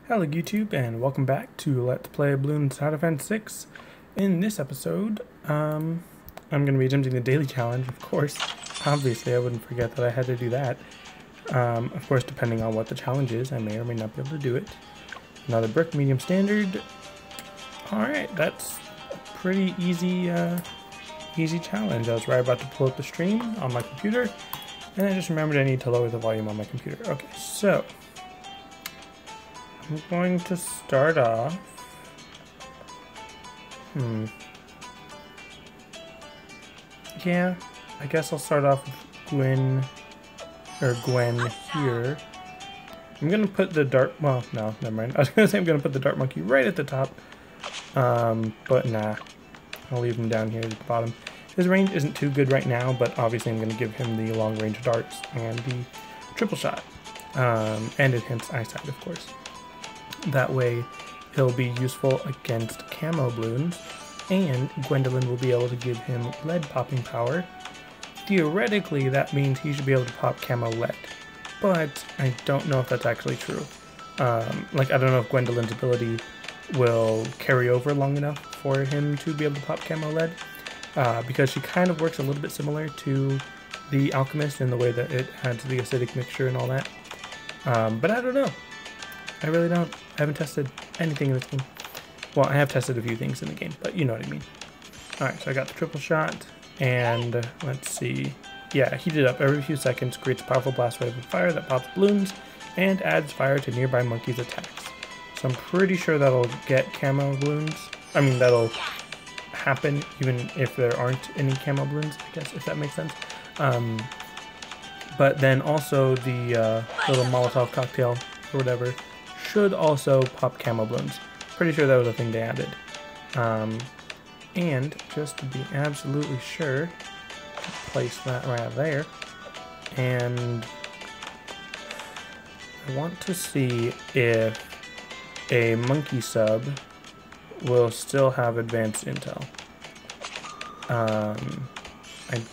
Hello YouTube and welcome back to Let's Play Bloons Tower Defense 6. In this episode, I'm going to be attempting the daily challenge, of course. Obviously, I wouldn't forget that I had to do that. Of course, depending on what the challenge is, I may or may not be able to do it. Another brick, medium standard. Alright, that's a pretty easy challenge. I was right about to pull up the stream on my computer, and I just remembered I need to lower the volume on my computer. Okay, so I'm going to start off. Yeah, I guess I'll start off with Gwen here. I'm gonna put the dart. Well, no, never mind. I was gonna say I'm gonna put the dart monkey right at the top, but nah. I'll leave him down here at the bottom. His range isn't too good right now, but obviously I'm gonna give him the long range darts and the triple shot, and enhanced eyesight, of course. That way, he'll be useful against camo bloons, and Gwendolyn will be able to give him lead popping power. Theoretically, that means he should be able to pop camo lead, but I don't know if that's actually true. I don't know if Gwendolyn's ability will carry over long enough for him to be able to pop camo lead, because she kind of works a little bit similar to the Alchemist in the way that it adds the acidic mixture and all that. But I don't know. I really don't. I haven't tested anything in this game. Well, I have tested a few things in the game, but you know what I mean. Alright, so I got the triple shot, and let's see. Yeah, heated up every few seconds, creates a powerful blast wave of fire that pops balloons, and adds fire to nearby monkeys' attacks. So I'm pretty sure that'll get camo balloons. I mean, that'll happen even if there aren't any camo balloons, I guess, if that makes sense. But then also the little Molotov cocktail or whatever should also pop camo balloons. Pretty sure that was a thing they added. And just to be absolutely sure, place that right there. And I want to see if a monkey sub will still have advanced intel. I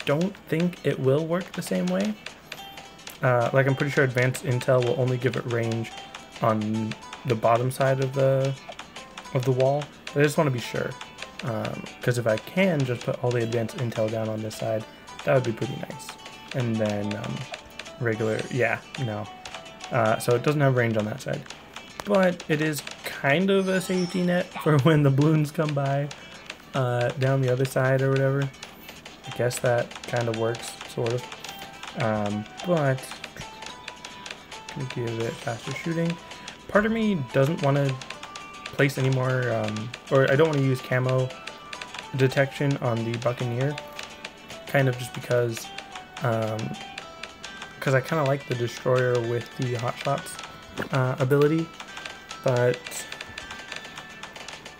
don't think it will work the same way. I'm pretty sure advanced intel will only give it range on the bottom side of the wall. But I just want to be sure, because if I can just put all the advanced intel down on this side, that would be pretty nice. And then regular, yeah, no. So it doesn't have range on that side, but it is kind of a safety net for when the balloons come by down the other side or whatever. I guess that kind of works, sort of. But I'm gonna give it faster shooting. Part of me doesn't want to place any more, or I don't want to use camo detection on the Buccaneer, kind of just because I kind of like the Destroyer with the Hot Shots ability, but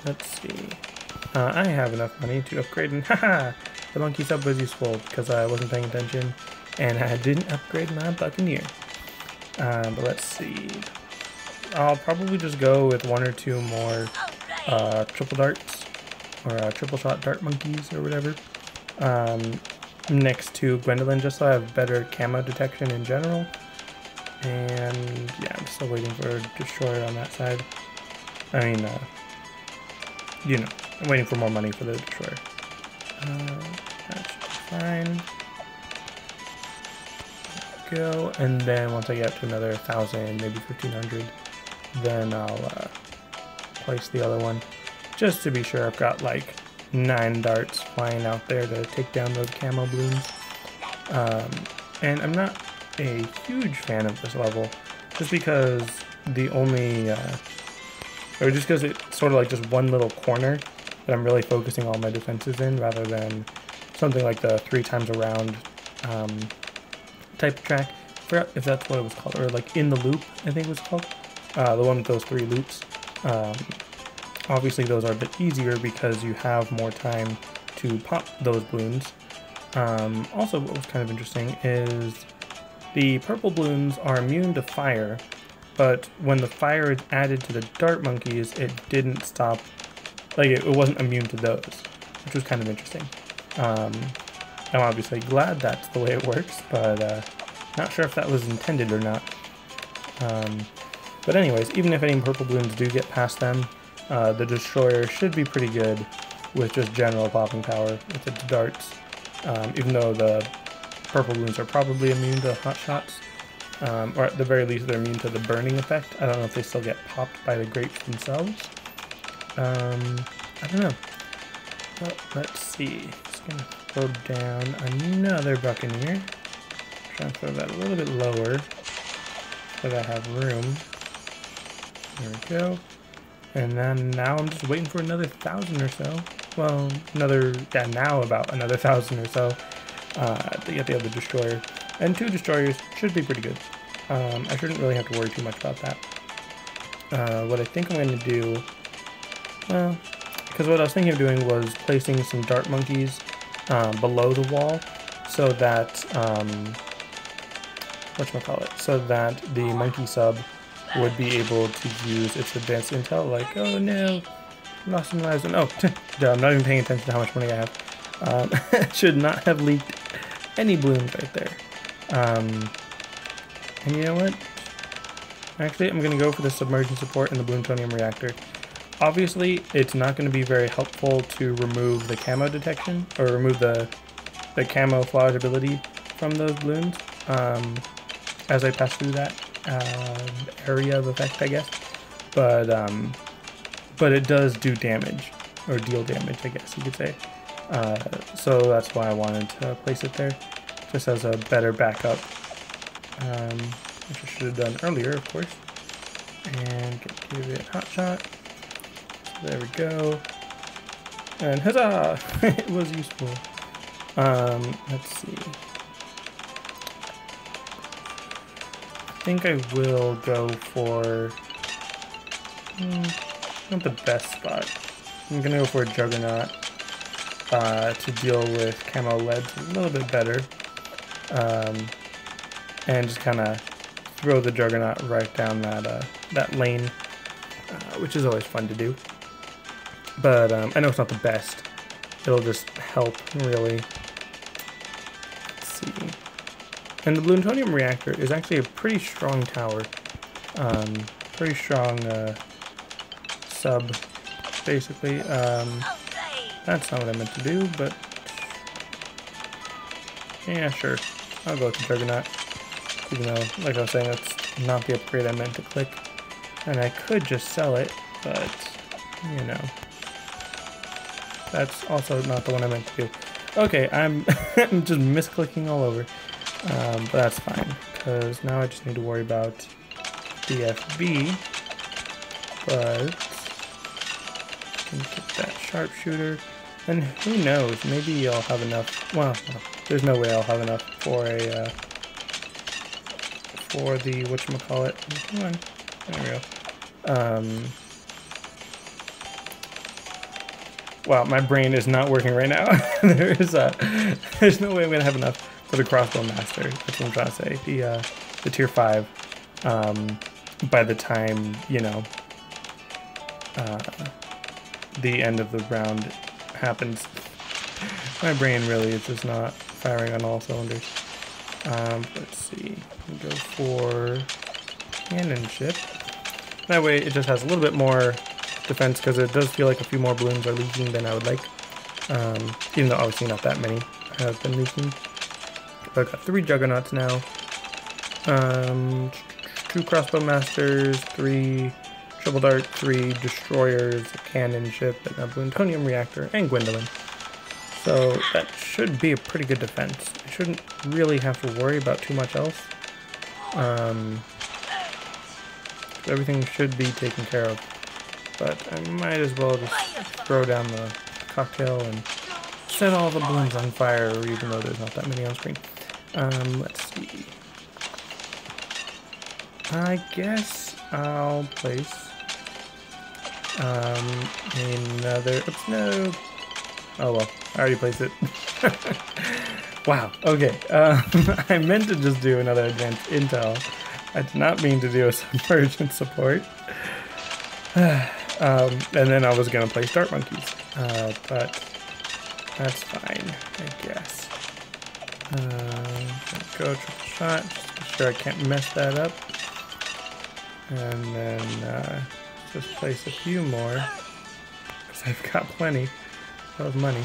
let's see. I have enough money to upgrade, and haha, the monkey sub was useful because I wasn't paying attention, and I didn't upgrade my Buccaneer. But let's see. I'll probably just go with one or two more triple darts, or triple shot dart monkeys or whatever, next to Gwendolyn, just so I have better camo detection in general. And yeah, I'm still waiting for a Destroyer on that side. I mean, you know, I'm waiting for more money for the Destroyer. That should be fine. Go, and then once I get to another 1,000, maybe 1,500, then I'll place the other one, just to be sure I've got like 9 darts flying out there to take down those camo balloons. And I'm not a huge fan of this level, just because the only, or just because it's sort of like just one little corner that I'm really focusing all my defenses in, rather than something like the 3 times around type of track. I forgot if that's what it was called, or like in the loop, I think it was called. The one with those 3 loops. Obviously those are a bit easier because you have more time to pop those balloons. Also, what was kind of interesting is the purple balloons are immune to fire, but when the fire is added to the dart monkeys, it didn't stop, like it wasn't immune to those, which was kind of interesting. I'm obviously glad that's the way it works, but not sure if that was intended or not. But anyways, even if any purple balloons do get past them, the destroyer should be pretty good with just general popping power with its darts. Even though the purple balloons are probably immune to hot shots, or at the very least they're immune to the burning effect. I don't know if they still get popped by the grapes themselves. I don't know. Well, let's see. Just gonna throw down another Buccaneer. Try and throw that a little bit lower so that I have room. There we go. And then now I'm just waiting for another 1,000 or so. Well, now about another 1,000 or so to get the other destroyer. And 2 destroyers should be pretty good. I shouldn't really have to worry too much about that. What I think I'm going to do, because what I was thinking of doing was placing some dart monkeys below the wall, so that so that the monkey sub would be able to use its advanced intel. Like, oh no, lost some lives. And oh, I'm not even paying attention to how much money I have. Should not have leaked any balloons right there. And you know what? Actually, I'm going to go for the submersion support and the plutonium reactor. Obviously, it's not going to be very helpful to remove the camo detection, or remove the camouflage ability from those balloons as I pass through that area of effect, I guess. But it does do damage, or deal damage, I guess you could say. So that's why I wanted to place it there, just as a better backup, which I should have done earlier, of course. And give it a hot shot. There we go. And huzzah! It was useful. Let's see. I think I will go for not the best spot. I'm gonna go for a Juggernaut to deal with camo leads a little bit better, and just kind of throw the Juggernaut right down that lane, which is always fun to do. But I know it's not the best. It'll just help, really. Let's see. And the plutonium reactor is actually a pretty strong tower. Pretty strong sub, basically. That's not what I meant to do, but yeah, sure. I'll go with the Juggernaut. Even though, like I was saying, that's not the upgrade I meant to click. And I could just sell it, but, you know. That's also not the one I meant to do. Okay, I'm just misclicking all over. But that's fine, because now I just need to worry about DFB. But I can get that sharpshooter. And who knows, maybe I'll have enough. Well, no, there's no way I'll have enough for a for the whatchamacallit. Come on. There we go. Wow, my brain is not working right now. There's no way I'm gonna have enough for the crossbow master. That's what I'm trying to say. The tier 5. By the time, you know, the end of the round happens. My brain really is just not firing on all cylinders. Let's see. We go for cannon ship. That way it just has a little bit more defense, because it does feel like a few more balloons are leaking than I would like. Even though obviously not that many have been leaking. But I've got 3 juggernauts now. 2 crossbow masters, 3 triple dart, 3 destroyers, a cannon ship, and a plutonium reactor, and Gwendolyn. So that should be a pretty good defense. I shouldn't really have to worry about too much else. Everything should be taken care of. But I might as well just throw down the cocktail and set all the balloons on fire, even though there's not that many on screen. Let's see. I guess I'll place another. Oops, no. Oh well, I already placed it. Wow. Okay. I meant to just do another advanced intel. I did not mean to do a submergent support. And then I was gonna place dart monkeys, but that's fine, I guess. Go triple shot, just to be sure I can't mess that up. And then just place a few more, because I've got plenty of money.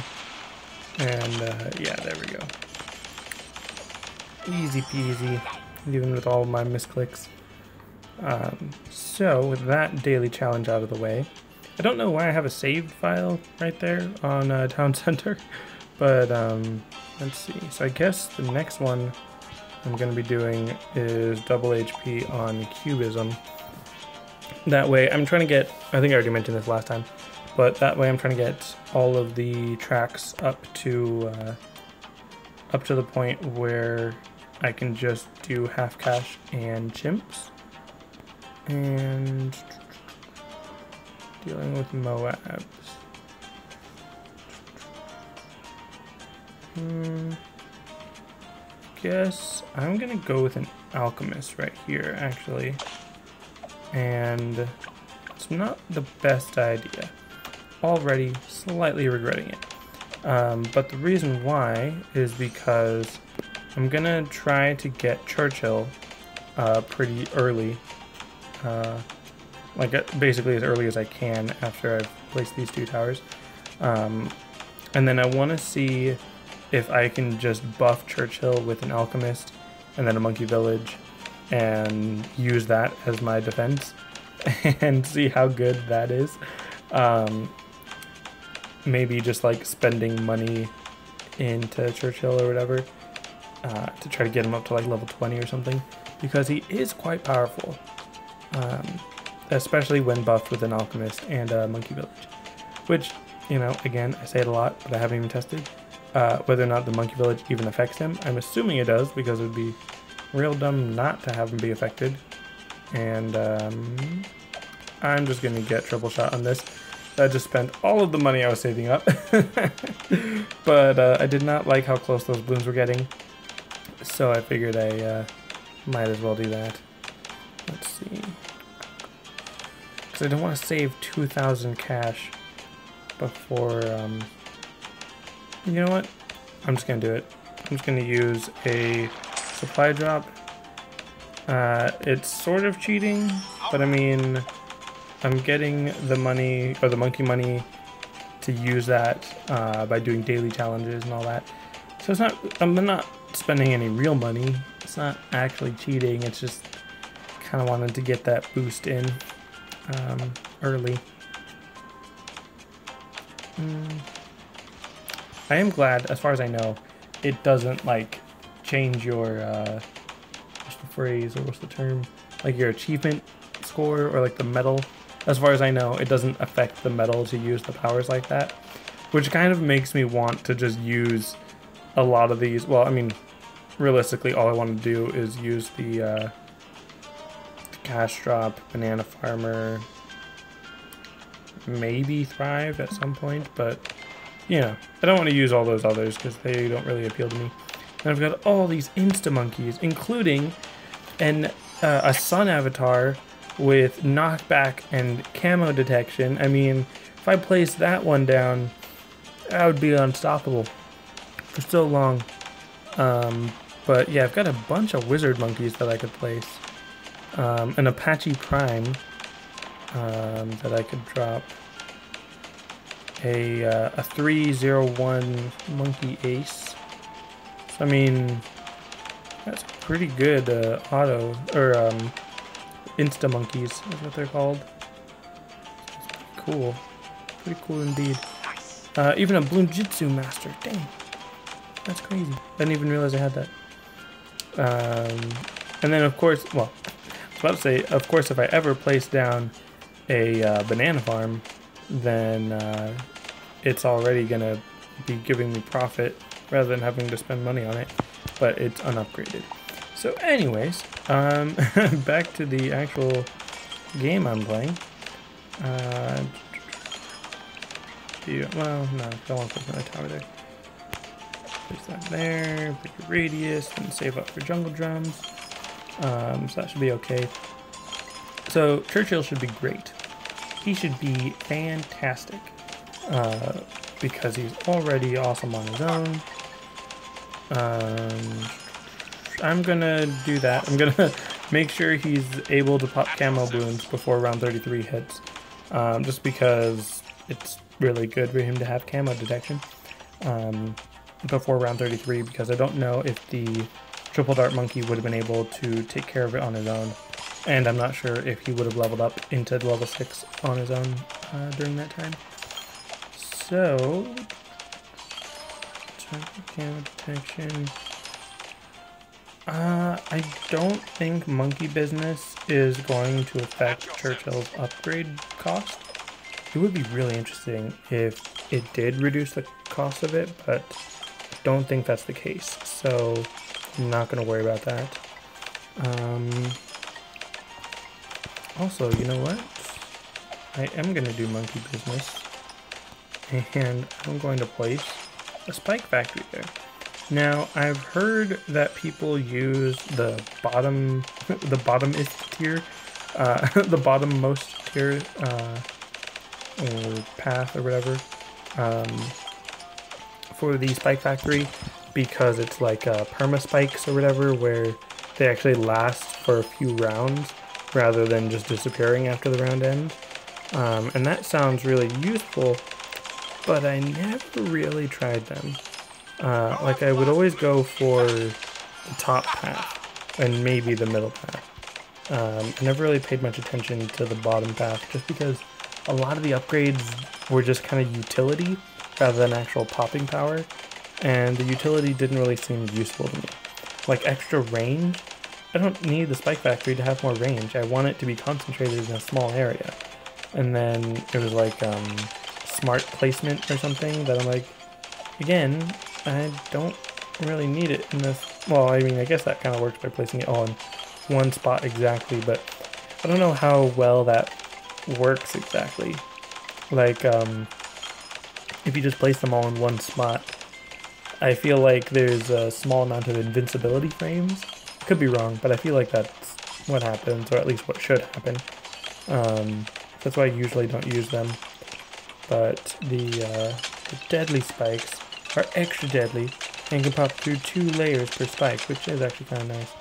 And yeah, there we go. Easy peasy, even with all my misclicks. So with that daily challenge out of the way, I don't know why I have a saved file right there on Town Center, but let's see. So I guess the next one I'm going to be doing is double HP on Cubism. That way, I'm trying to get, I think I already mentioned this last time, but that way I'm trying to get all of the tracks up to the point where I can just do half cash and chimps. And dealing with Moabs. Guess I'm gonna go with an alchemist right here, actually. And it's not the best idea. Already slightly regretting it. But the reason why is because I'm gonna try to get Churchill pretty early. Like basically as early as I can after I've placed these two towers. And then I want to see if I can just buff Churchill with an alchemist and then a monkey village and use that as my defense and see how good that is. Maybe just like spending money into Churchill or whatever to try to get him up to like level 20 or something, because he is quite powerful. Especially when buffed with an alchemist and a monkey village, which, you know, again, I say it a lot, but I haven't even tested whether or not the monkey village even affects him. I'm assuming it does, because it would be real dumb not to have him be affected. And I'm just gonna get triple shot on this. I just spent all of the money I was saving up. But I did not like how close those balloons were getting, so I figured I might as well do that. Let's see. Because I don't want to save 2,000 cash before, you know what? I'm just going to do it. I'm just going to use a supply drop. It's sort of cheating, but I mean, I'm getting the money, or the monkey money, to use that by doing daily challenges and all that. So it's not, I'm not spending any real money. It's not actually cheating, it's just kind of wanted to get that boost in early. I am glad, as far as I know, it doesn't like change your what's the phrase, or what's the term, like your achievement score or like the medal. As far as I know, it doesn't affect the medal to use the powers like that, which kind of makes me want to just use a lot of these. Well, I mean, realistically, all I want to do is use the cash drop, banana farmer, maybe thrive at some point, but you know, I don't want to use all those others because they don't really appeal to me. And I've got all these insta monkeys, including a sun avatar with knockback and camo detection. I mean, if I placed that one down, I would be unstoppable for so long. But yeah, I've got a bunch of wizard monkeys that I could place. An Apache Prime that I could drop. A 301 Monkey Ace. So I mean, that's pretty good auto, or insta monkeys is what they're called. It's cool. Pretty cool indeed. Even a Bloom Jitsu Master. Dang. That's crazy. I didn't even realize I had that. And then of course, well, I was about to say, of course, if I ever place down a banana farm, then it's already gonna be giving me profit rather than having to spend money on it, but it's unupgraded. So anyways, back to the actual game I'm playing. Well, no, don't want to put another tower there. Place that there, pick a radius, and save up for jungle drums. So that should be okay. So Churchill should be great. He should be fantastic. Because he's already awesome on his own. I'm gonna do that. I'm gonna make sure he's able to pop camo balloons before round 33 hits. Just because it's really good for him to have camo detection before round 33, because I don't know if the triple dart monkey would have been able to take care of it on his own. And I'm not sure if he would have leveled up into level 6 on his own during that time. So, camo detection. I don't think monkey business is going to affect Churchill's upgrade cost. It would be really interesting if it did reduce the cost of it, but I don't think that's the case. So I'm not going to worry about that. Also, you know what? I am going to do monkey business, and I'm going to place a spike factory there. Now, I've heard that people use the bottomist tier, the bottommost tier, or path or whatever, for the spike factory, because it's like perma spikes or whatever, where they actually last for a few rounds rather than just disappearing after the round ends. And that sounds really useful, but I never really tried them. Like, I would always go for the top path and maybe the middle path. I never really paid much attention to the bottom path, just because a lot of the upgrades were just kind of utility rather than actual popping power, and the utility didn't really seem useful to me. Like extra range, I don't need the spike factory to have more range. I want it to be concentrated in a small area. And then it was like smart placement or something that I'm like, again, I don't really need it in this. Well, I mean, I guess that kind of works by placing it all in one spot exactly, but I don't know how well that works exactly. Like, if you just place them all in one spot, I feel like there's a small amount of invincibility frames. I could be wrong, but I feel like that's what happens, or at least what should happen. That's why I usually don't use them. But the deadly spikes are extra deadly and can pop through 2 layers per spike, which is actually kind of nice.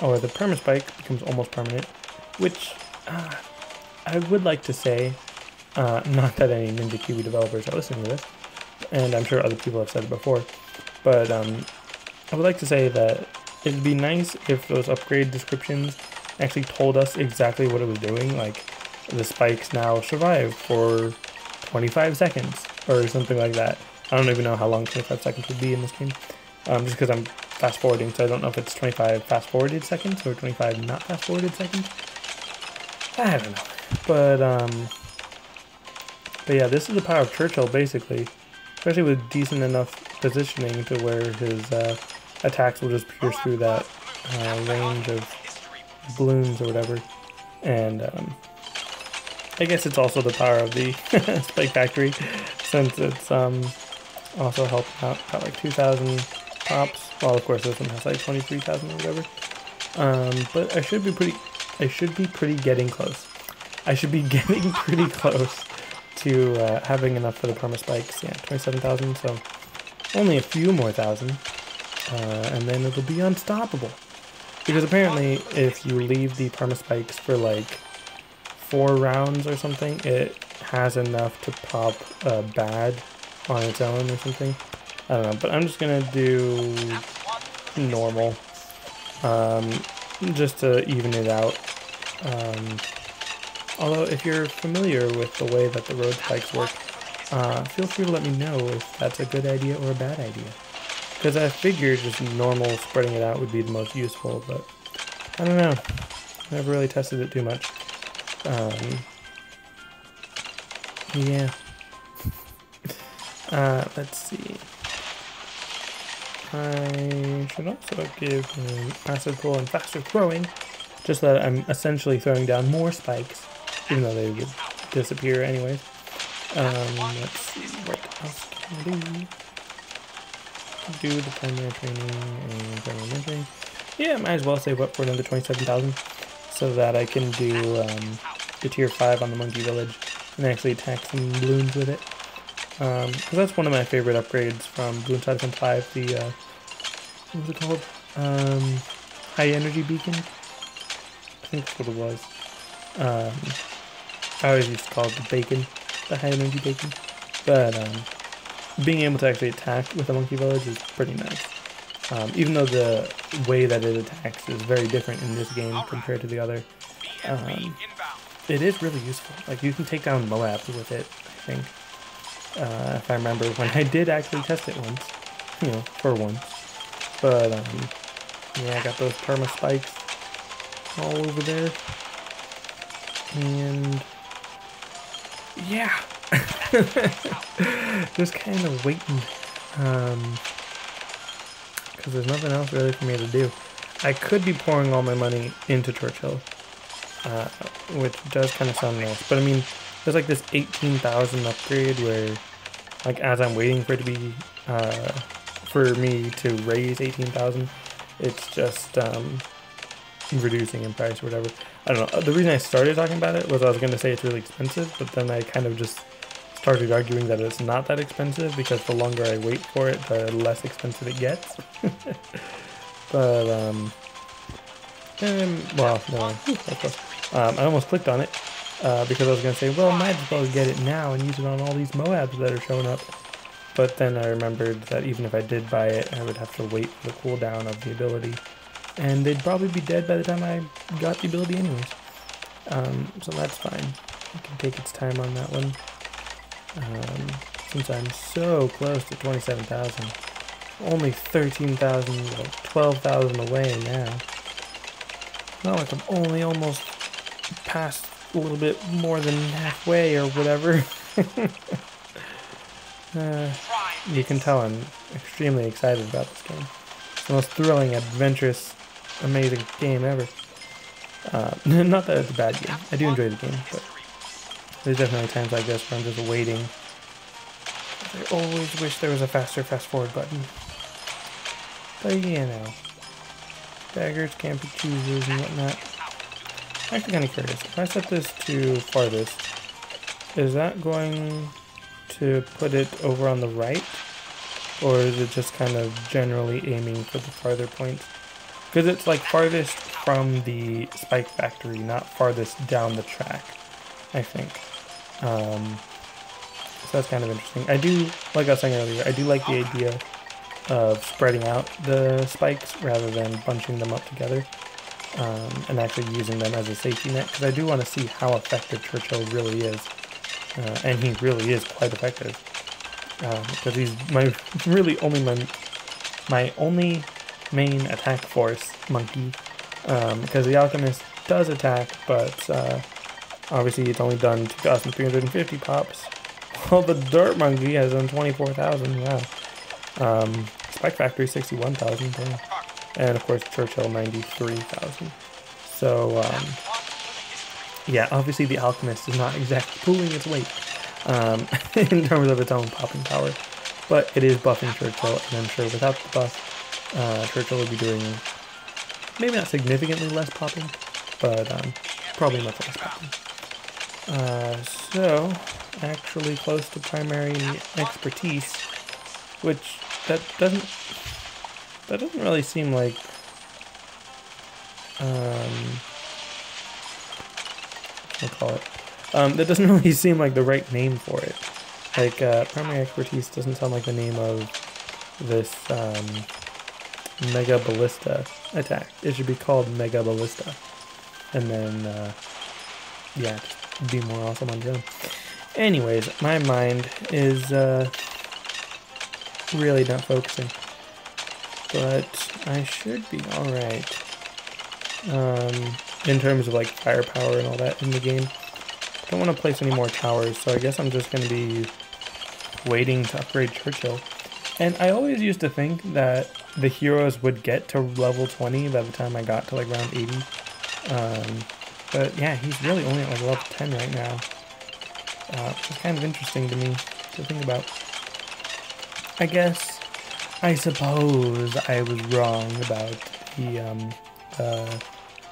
Or the perma spike becomes almost permanent, which I would like to say, not that any Ninja Kiwi developers are listening to this, and I'm sure other people have said it before, but I would like to say that it'd be nice if those upgrade descriptions actually told us exactly what it was doing, like the spikes now survive for 25 seconds or something like that. I don't even know how long 25 seconds would be in this game, just because I'm fast forwarding, so I don't know if it's 25 fast forwarded seconds or 25 not fast forwarded seconds. I don't know, but yeah, this is the power of Churchill basically, especially with decent enough positioning to where his attacks will just pierce through that range of balloons or whatever. And I guess it's also the power of the spike factory, since it's also helped out, got like 2,000 pops. Well, of course this one has like 23,000 or whatever. But I should be pretty getting close. I should be getting pretty close to having enough for the perma spikes. Yeah, 27,000, so only a few more thousand, and then it'll be unstoppable. Because apparently, if you leave the perma spikes for like 4 rounds or something, it has enough to pop bad on its own or something. I don't know, but I'm just gonna do normal, just to even it out. Although, if you're familiar with the way that the road spikes work, feel free to let me know if that's a good idea or a bad idea. Because I figured just normal spreading it out would be the most useful, but I don't know. Never really tested it too much. Yeah. Let's see. I should also give him acid pull and faster throwing, just so that I'm essentially throwing down more spikes, even though they would disappear anyways. Let's see, what else can I do? Do the primary training and primary mentoring. Yeah, might as well save up for another 27,000, so that I can do the tier 5 on the Monkey Village and actually attack some balloons with it. Because that's one of my favorite upgrades from Balloon Typhoon 5, the, what was it called? High Energy Beacon. think that's what it was. I always used to call it the bacon, the high energy bacon. But being able to actually attack with a monkey village is pretty nice. Even though the way that it attacks is very different in this game compared to the other, it is really useful. Like, you can take down Moabs with it, I think. If I remember when I did actually test it once, you know, for once. But, yeah, I got those perma spikes all over there. And, yeah. Just kind of waiting. Because there's nothing else really for me to do. I could be pouring all my money into Churchill, which does kind of sound nice. But I mean, there's like this 18,000 upgrade where, like, as I'm waiting for it to be, for me to raise 18,000, it's just reducing in price or whatever. I don't know. The reason I started talking about it was I was going to say it's really expensive, but then I kind of just started arguing that it's not that expensive because the longer I wait for it, the less expensive it gets. But, well, no, I almost clicked on it because I was going to say, well, I might as well get it now and use it on all these Moabs that are showing up. But then I remembered that even if I did buy it, I would have to wait for the cooldown of the ability. And they'd probably be dead by the time I got the ability anyways. So that's fine. I can take its time on that one. Since I'm so close to 27,000. Only 13,000, well, 12,000 away now. Not like I'm only almost past a little bit more than halfway or whatever. You can tell I'm extremely excited about this game. It's the most thrilling, adventurous, amazing game ever. Not that it's a bad game. I do enjoy the game, but there's definitely times like this where I'm just waiting. I always wish there was a faster fast forward button. But you know, beggars can't be choosers and whatnot. I'm actually kind of curious. If I set this to farthest, is that going to put it over on the right? Or is it just kind of generally aiming for the farther points? Because it's like farthest from the spike factory, not farthest down the track, I think. So that's kind of interesting. I do, like I was saying earlier, I do like the idea of spreading out the spikes rather than bunching them up together, and actually using them as a safety net, because I do want to see how effective Churchill really is, and he really is quite effective, because he's my only main attack force monkey, because the alchemist does attack, but obviously it's only done 2,350 pops. Well, the Dirt Monkey has done 24,000, wow. Spike Factory 61,000, and of course Churchill 93,000. So, yeah, obviously the Alchemist is not exactly pulling its weight in terms of its own popping power, but it is buffing Churchill, and I'm sure without the buff, Churchill would be doing maybe not significantly less popping, but probably much less popping. So, actually close to primary expertise, which that doesn't really seem like I'll call it. That doesn't really seem like the right name for it. Like, primary expertise doesn't sound like the name of this Mega Ballista attack. It should be called Mega Ballista. And then, yeah, just be more awesome on its own. Anyways, my mind is really not focusing. But I should be alright. In terms of like firepower and all that in the game. I don't want to place any more towers, so I guess I'm just going to be waiting to upgrade Churchill. And I always used to think that the heroes would get to level 20 by the time I got to like round 80. But yeah, he's really only at like level 10 right now. It's kind of interesting to me to think about. I suppose I was wrong about the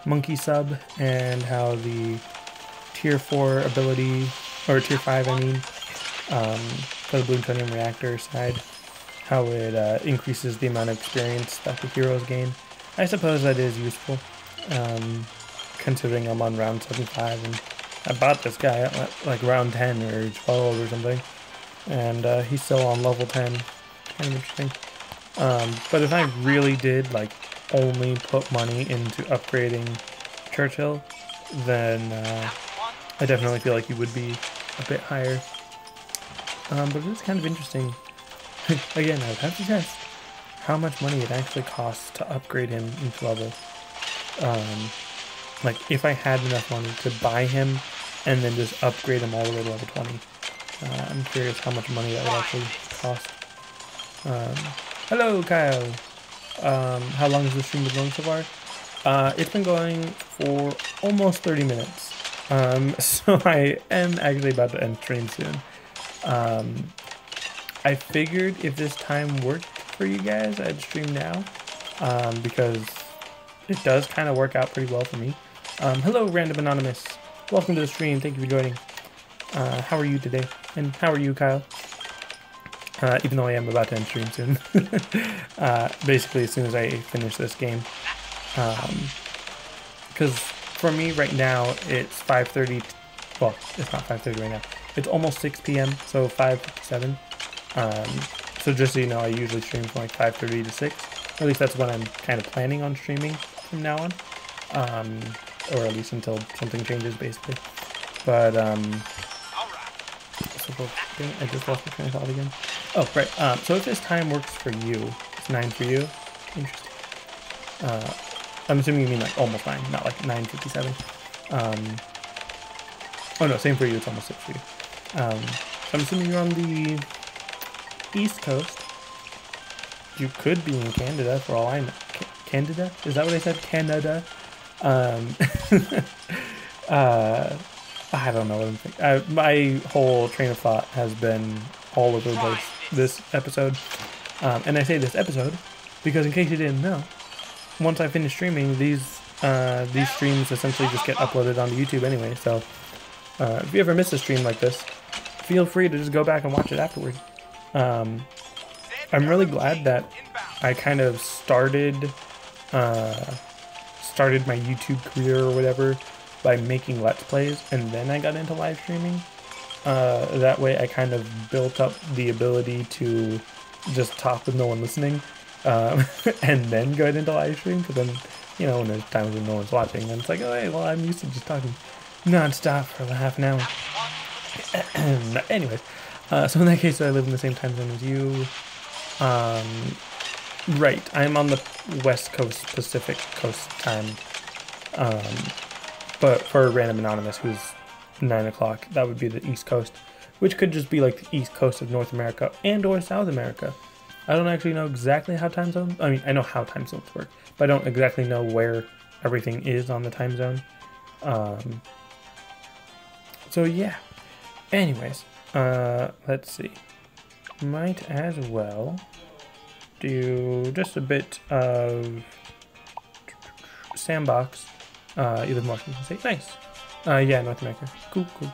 monkey sub and how the tier 4 ability, or tier 5 I mean, for the plutonium reactor side, how it increases the amount of experience that the heroes gain. I suppose that is useful, considering I'm on round 75, and I bought this guy at like round 10 or 12 or something, and he's still on level 10. Kind of interesting. But if I really did like only put money into upgrading Churchill, then I definitely feel like he would be a bit higher. But it is kind of interesting. Again, I would have to test how much money it actually costs to upgrade him each level. Like if I had enough money to buy him and then just upgrade him all the way to level 20. I'm curious how much money that would actually cost. Hello, Kyle. How long has the stream been going so far? It's been going for almost 30 minutes. So I am actually about to end stream soon. I figured if this time worked for you guys, I'd stream now. Because it does kind of work out pretty well for me. Hello, Random Anonymous. Welcome to the stream. Thank you for joining. How are you today? And how are you, Kyle? Even though I am about to end stream soon. Basically, as soon as I finish this game. Because for me right now, it's 5:30. Well, it's not 5:30 right now. It's almost 6 p.m., so 5:57. So just so you know, I usually stream from like 5:30 to 6. At least that's when I'm kind of planning on streaming from now on. Or at least until something changes, basically. But, so I just lost my train of thought again. Oh, right. So if this time works for you, it's 9 for you. Interesting. I'm assuming you mean like almost 9, not like 9:57. Oh no, same for you. It's almost 6 for you. So I'm assuming you're on the East Coast. You could be in Canada for all I know. Canada? Is that what I said? Canada? I don't know what I'm thinking. My whole train of thought has been all over the place this episode. And I say this episode because in case you didn't know, once I finish streaming, these streams essentially just get uploaded onto YouTube anyway. So if you ever miss a stream like this, feel free to just go back and watch it afterward. I'm really glad that I kind of started my YouTube career or whatever by making Let's Plays, and then I got into live streaming. That way I kind of built up the ability to just talk with no one listening, and then go into live stream, because then, you know, when there's times when no one's watching, then it's like, oh, hey, well, I'm used to just talking non-stop for half an hour. Anyways, so in that case, I live in the same time zone as you. Right, I'm on the West Coast, Pacific Coast time. But for Random Anonymous, who's 9 o'clock, that would be the East Coast, which could just be like the East Coast of North America and or South America. I don't actually know exactly how time zones, I mean, I know how time zones work, but I don't exactly know where everything is on the time zone. So yeah, anyways, let's see, might as well do just a bit of sandbox. You live in Washington State. Nice. Yeah, North America. Cool, cool.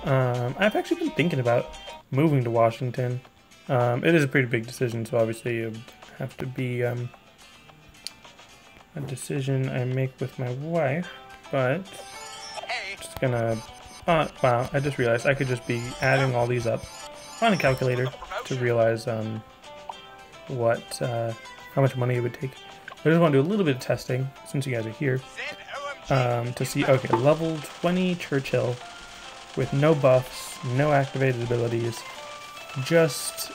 I've actually been thinking about moving to Washington. It is a pretty big decision, so obviously it would have to be a decision I make with my wife, but just gonna... wow, I just realized I could just be adding all these up on a calculator to realize how much money it would take. I just want to do a little bit of testing since you guys are here. To see, okay, level 20 Churchill with no buffs, no activated abilities, just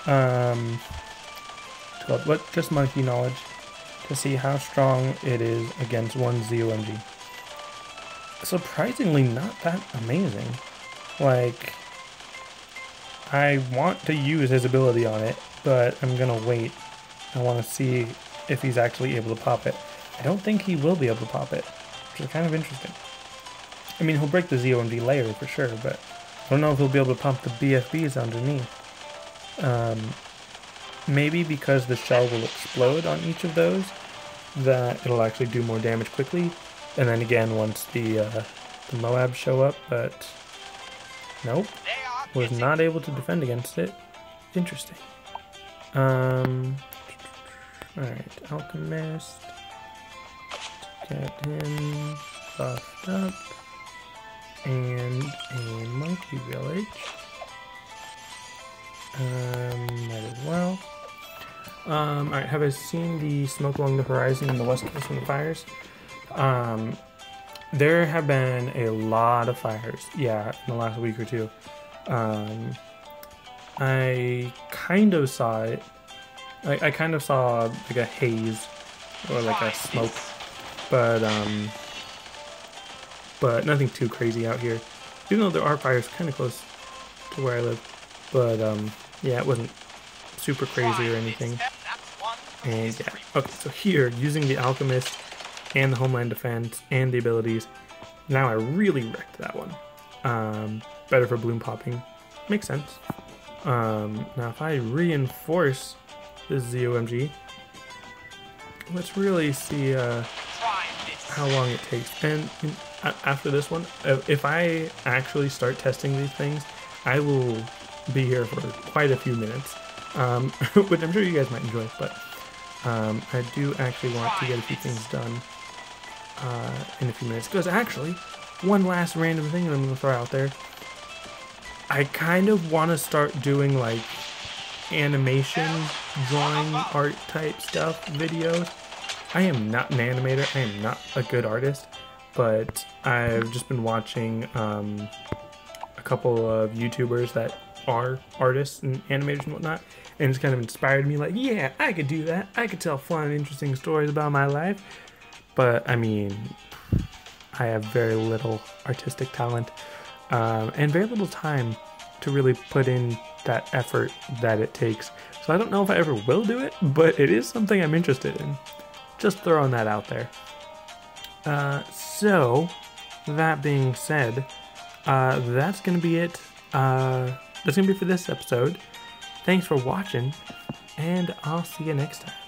just monkey knowledge to see how strong it is against one ZOMG. Surprisingly not that amazing. Like, I want to use his ability on it, but I'm gonna wait. I want to see if he's actually able to pop it. I don't think he will be able to pop it, which is kind of interesting. I mean, he'll break the ZOMD layer for sure, but I don't know if he'll be able to pump the BFBs underneath. Maybe because the shell will explode on each of those, that it'll actually do more damage quickly. And then again, once the Moabs show up, but nope, was not able to defend against it. Interesting. Alright, Alchemist. Get him. buffed up. And a monkey village. Might as well. Alright, have I seen the smoke along the horizon in the west coast from the fires? There have been a lot of fires, yeah, in the last week or two. I kind of saw it. I kind of saw like a haze or like a smoke, but nothing too crazy out here. Even though there are fires kind of close to where I live, but yeah, it wasn't super crazy or anything. And yeah, okay, so here, using the Alchemist and the Homeland Defense and the abilities, now I really wrecked that one. Better for bloom popping. Makes sense. Now if I reinforce this ZOMG, let's really see how long it takes. And after this one, if I actually start testing these things, I will be here for quite a few minutes, which I'm sure you guys might enjoy, but I do actually want to get a few things done in a few minutes. Because actually, one last random thing that I'm going to throw out there, I kind of want to start doing like animation, drawing, art type stuff, videos. I am not an animator, I am not a good artist, but I've just been watching a couple of YouTubers that are artists and animators and whatnot, and it's kind of inspired me like, yeah, I could do that. I could tell fun, interesting stories about my life. But I mean, I have very little artistic talent and very little time to really put in that effort that it takes. So I don't know if I ever will do it, but it is something I'm interested in. Just throwing that out there. So that being said, that's gonna be it. That's gonna be it for this episode. Thanks for watching, and I'll see you next time.